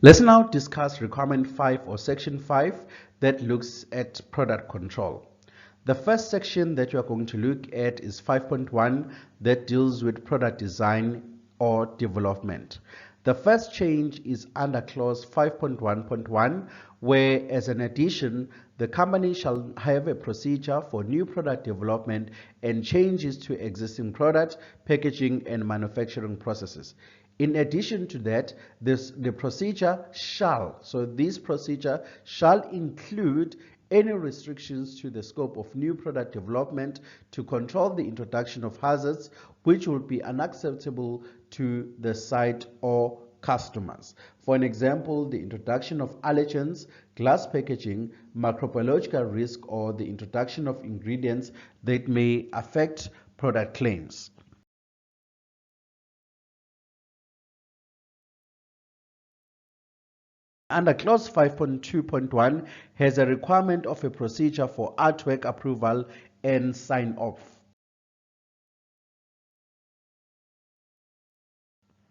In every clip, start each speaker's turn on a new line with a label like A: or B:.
A: Let's now discuss requirement 5 or section 5 that looks at product control. The first section that you are going to look at is 5.1 that deals with product design or development. The first change is under clause 5.1.1 where as an addition the company shall have a procedure for new product development and changes to existing product, packaging and manufacturing processes. In addition to that, the procedure shall, so this procedure shall include any restrictions to the scope of new product development to control the introduction of hazards which will be unacceptable to the site or customers. For an example, the introduction of allergens, glass packaging, microbiological risk, or the introduction of ingredients that may affect product claims. Under clause 5.2.1 has a requirement of a procedure for artwork approval and sign off.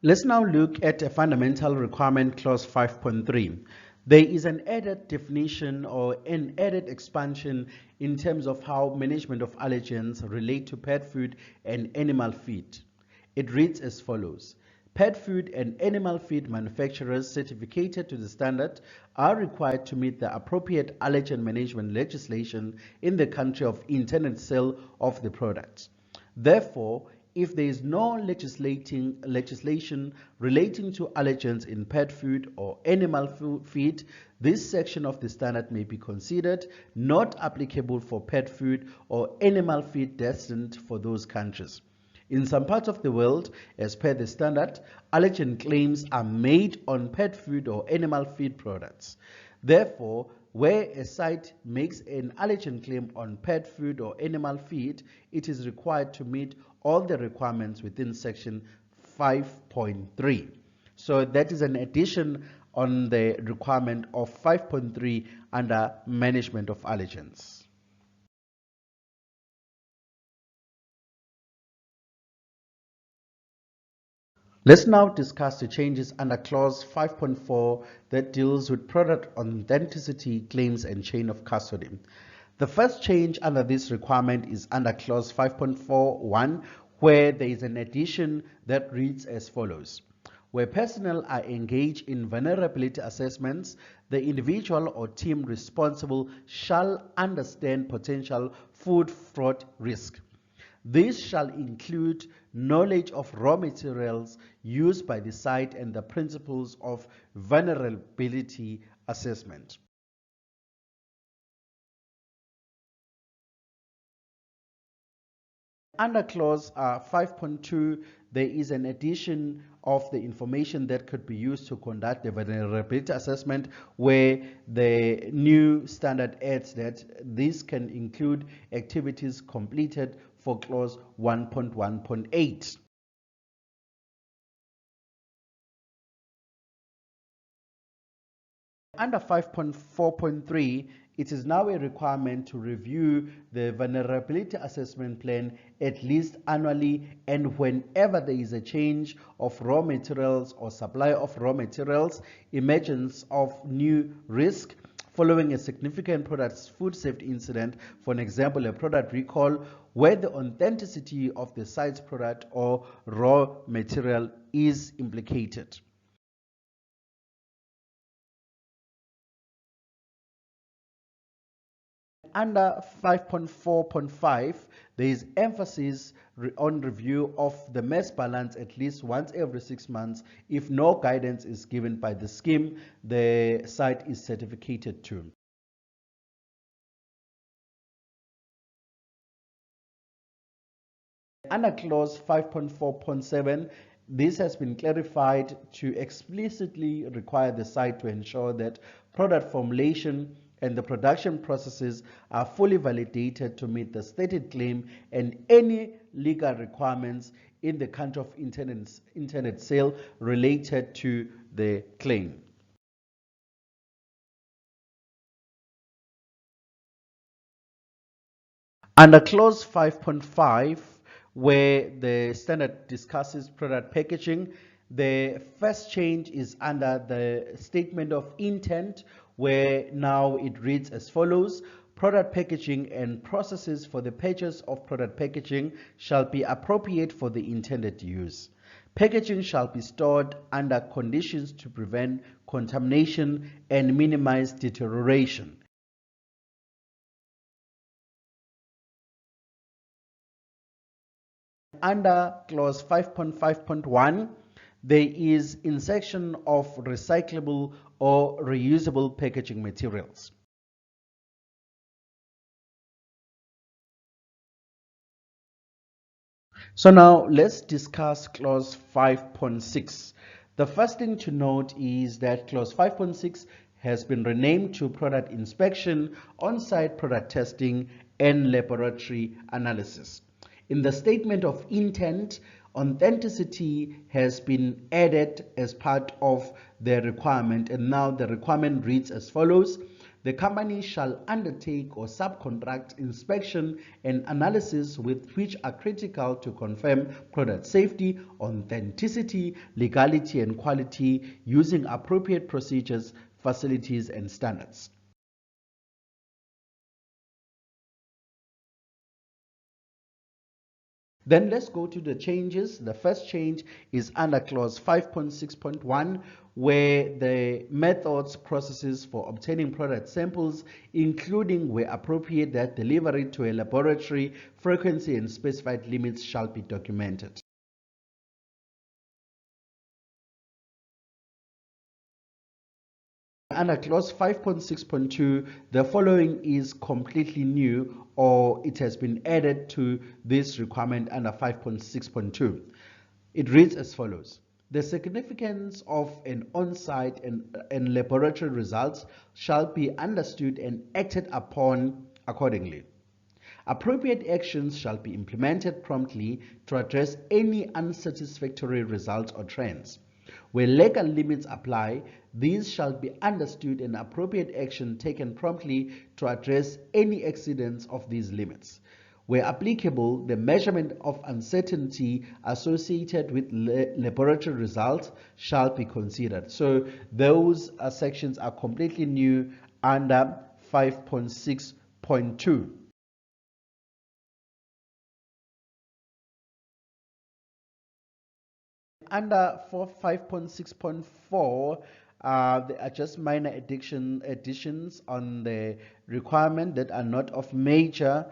A: Let's now look at a fundamental requirement clause 5.3. There is an added definition or an added expansion in terms of how management of allergens relate to pet food and animal feed. It reads as follows. Pet food and animal feed manufacturers certificated to the standard are required to meet the appropriate allergen management legislation in the country of intended sale of the product. Therefore, if there is no legislation relating to allergens in pet food or animal feed, this section of the standard may be considered not applicable for pet food or animal feed destined for those countries. In some parts of the world, as per the standard, allergen claims are made on pet food or animal feed products. Therefore, where a site makes an allergen claim on pet food or animal feed, it is required to meet all the requirements within section 5.3. So that is an addition on the requirement of 5.3 under management of allergens. Let's now discuss the changes under clause 5.4 that deals with product authenticity claims and chain of custody. The first change under this requirement is under clause 5.4.1 where there is an addition that reads as follows. Where personnel are engaged in vulnerability assessments, the individual or team responsible shall understand potential food fraud risk. This shall include knowledge of raw materials used by the site and the principles of vulnerability assessment. Under clause 5.2, there is an addition of the information that could be used to conduct the vulnerability assessment where the new standard adds that this can include activities completed for clause 1.1.8. Under 5.4.3, it is now a requirement to review the vulnerability assessment plan at least annually and whenever there is a change of raw materials or supply of raw materials, emergence of new risk following a significant product food safety incident, for an example, a product recall, where the authenticity of the site's product or raw material is implicated. Under 5.4.5, there is emphasis on review of the mass balance at least once every 6 months. If no guidance is given by the scheme the site is certificated to. Under clause 5.4.7, this has been clarified to explicitly require the site to ensure that product formulation and the production processes are fully validated to meet the stated claim and any legal requirements in the country of internet sale related to the claim. Under clause 5.5, where the standard discusses product packaging, The first change is under the statement of intent, where now it reads as follows: product packaging and processes for the purchase of product packaging shall be appropriate for the intended use. Packaging shall be stored under conditions to prevent contamination and minimize deterioration. Under clause 5.5.1, there is insertion of recyclable or reusable packaging materials. So now let's discuss clause 5.6. The first thing to note is that clause 5.6 has been renamed to product inspection, on-site product testing, and laboratory analysis. In the statement of intent, authenticity has been added as part of the requirement, and now the requirement reads as follows: the company shall undertake or subcontract inspection and analysis which are critical to confirm product safety, authenticity, legality, and quality using appropriate procedures, facilities, and standards. Then let's go to the changes. The first change is under clause 5.6.1, where the methods, processes for obtaining product samples, including where appropriate that delivery to a laboratory, frequency and specified limits shall be documented. Under clause 5.6.2, the following is completely new, or it has been added to this requirement under 5.6.2. It reads as follows: the significance of an on-site and laboratory results shall be understood and acted upon accordingly. Appropriate actions shall be implemented promptly to address any unsatisfactory results or trends. Where legal limits apply, these shall be understood and appropriate action taken promptly to address any exceedance of these limits. Where applicable, the measurement of uncertainty associated with laboratory results shall be considered. So those sections are completely new under 5.6.2. Under 5.6.4, there are just minor additions on the requirement that are not of major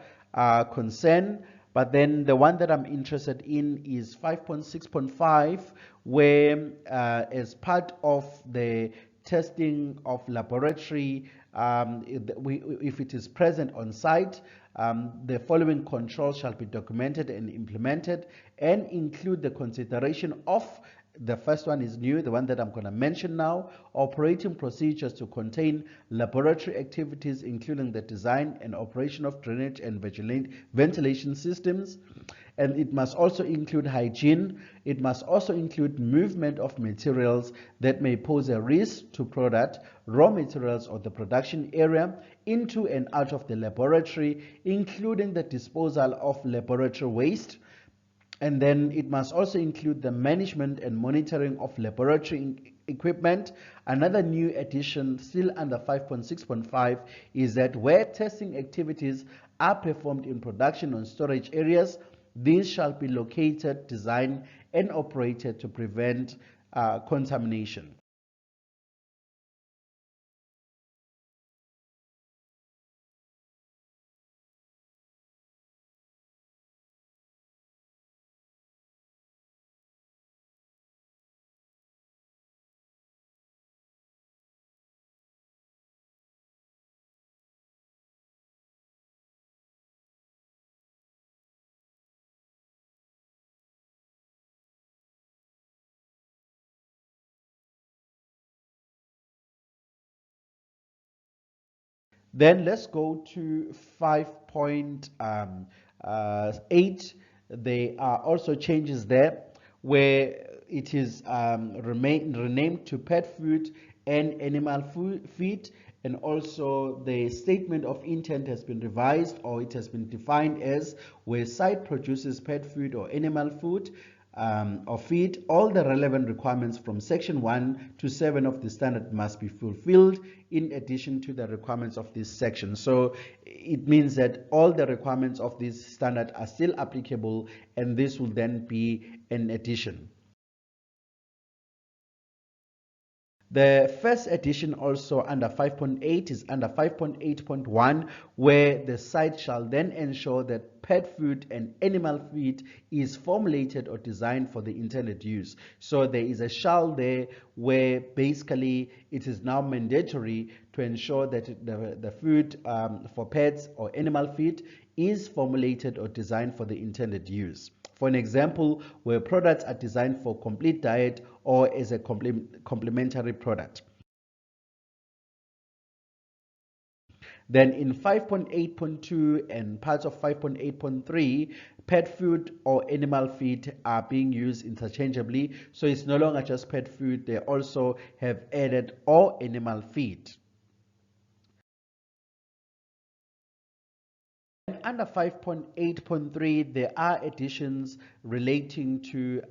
A: concern. But then the one that I'm interested in is 5.6.5, where as part of the testing of laboratory, if it is present on site, the following controls shall be documented and implemented and include the consideration of, the first one is new, the one that I'm going to mention now: operating procedures to contain laboratory activities, including the design and operation of drainage and ventilation systems. And it must also include hygiene. It must also include movement of materials that may pose a risk to product, raw materials, or the production area into and out of the laboratory, including the disposal of laboratory waste. And then it must also include the management and monitoring of laboratory equipment. Another new addition, still under 5.6.5, is that where testing activities are performed in production and storage areas, these shall be located, designed, and operated to prevent contamination. Then let's go to 5.8. There are also changes there where it is renamed to pet food and animal feed, and also the statement of intent has been revised, or it has been defined as where site produces pet food or animal food. of feed, all the relevant requirements from section 1 to 7 of the standard must be fulfilled in addition to the requirements of this section. So it means that all the requirements of this standard are still applicable, and this will then be an addition. The first edition also under 5.8 is under 5.8.1, where the site shall then ensure that pet food and animal feed is formulated or designed for the intended use. So there is a shall there where basically it is now mandatory to ensure that the food for pets or animal feed is formulated or designed for the intended use. For an example, where products are designed for complete diet or as a complementary product. Then in 5.8.2 and parts of 5.8.3, pet food or animal feed are being used interchangeably. So it's no longer just pet food, they also have added or animal feed. Under 5.8.3, there are additions relating to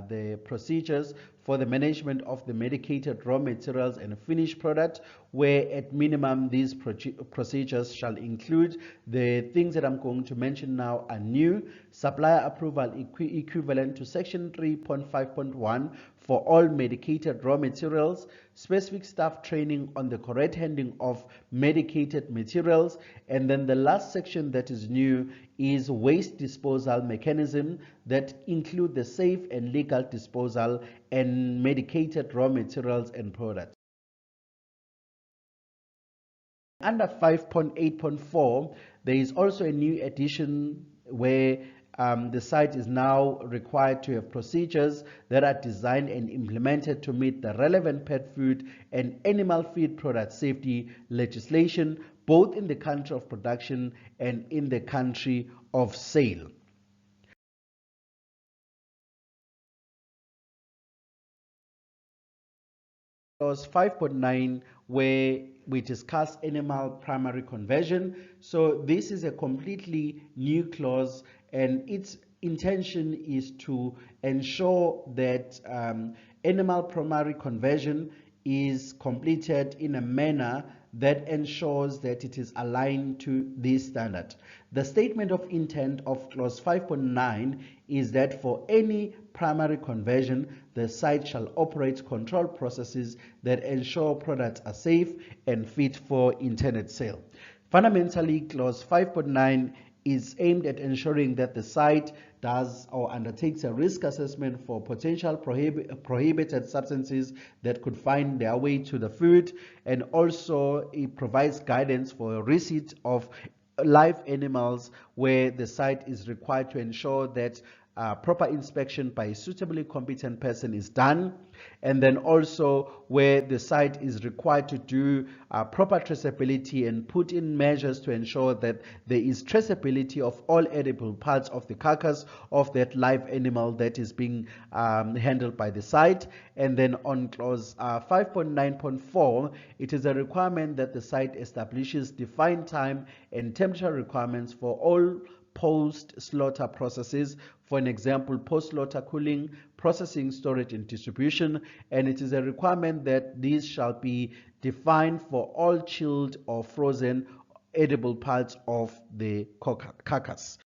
A: the procedures for the management of the medicated raw materials and finished product, where at minimum these procedures shall include the things that I'm going to mention now are new: supplier approval equivalent to section 3.5.1 for all medicated raw materials, specific staff training on the correct handling of medicated materials, and then the last section that is new is waste disposal mechanism that include the safe and legal disposal and medicated raw materials and products. Under 5.8.4, there is also a new addition where the site is now required to have procedures that are designed and implemented to meet the relevant pet food and animal feed product safety legislation, both in the country of production and in the country of sale. Clause 5.9, where we discuss animal primary conversion. So this is a completely new clause, and its intention is to ensure that animal primary conversion is completed in a manner that ensures that it is aligned to this standard. The statement of intent of clause 5.9 is that for any primary conversion, the site shall operate control processes that ensure products are safe and fit for intended sale. Fundamentally, clause 5.9 is aimed at ensuring that the site does or undertakes a risk assessment for potential prohibited substances that could find their way to the food, and also it provides guidance for receipt of live animals, where the site is required to ensure that proper inspection by a suitably competent person is done, and then also where the site is required to do proper traceability and put in measures to ensure that there is traceability of all edible parts of the carcass of that live animal that is being handled by the site. And then on clause 5.9.4, it is a requirement that the site establishes defined time and temperature requirements for all post-slaughter processes. For an example, post-slaughter cooling, processing, storage, and distribution. And it is a requirement that these shall be defined for all chilled or frozen edible parts of the carcass.